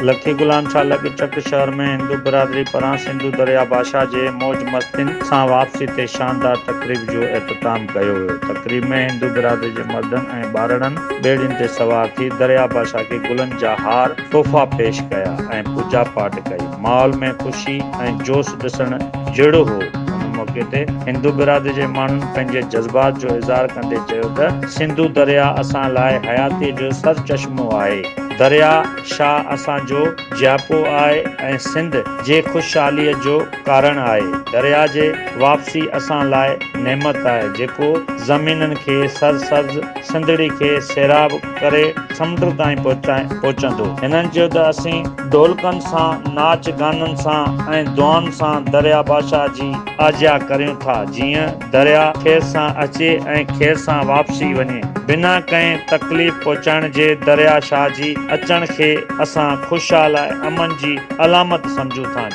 लखी गुलाम शाह लखचक शहर में हिंदू बिरादरी पारां सिंधु दरिया भाषा जे मौज मस्तिन सां वापसी ते शानदार तक़रीब जो इख्तिताम कयो वियो। तक़रीब में हिंदू बिरादरी जे मर्दनि ऐं ॿारड़नि ॿेड़ियुनि ते सवार थी दरिया भाषा खे गुलनि जा हार तोहफ़ा पेश कया ऐं पूजा पाठ कई। माहौल में ख़ुशी ऐं जोश ॾिसण जहिड़ो हो। मौके ते हिंदू बिरादरी जे माण्हुनि पंहिंजे जज़्बात जो इज़हार कंदे चयो त सिंधु दरिया असां लाइ हयाती जो सरचश्मो आहे। दरिया शाह असांजो जियापो आहे ऐं सिंध जे ख़ुशहालीअ जो कारण आहे। दरिया जे वापसी असां लाइ नेमत आहे जेको ज़मीननि खे सरसब्ज़ सिंधड़ी खे सैराब करे समुंड ताईं पहुचंदो। हिननि चयो त असीं ढोलकनि सां नाच गाननि सां ऐं दुआनि सां दरिया भाषा जी आजिया करियूं था जीअं दरिया खेर सां अचे ऐं खेर सां वापसी वञे। बिना कंहिं तकलीफ़ पहुचाइण जे दरिया शाह जी अचण खे असां ख़ुशहाल ऐं अमन जी अलामत सम्झूं था।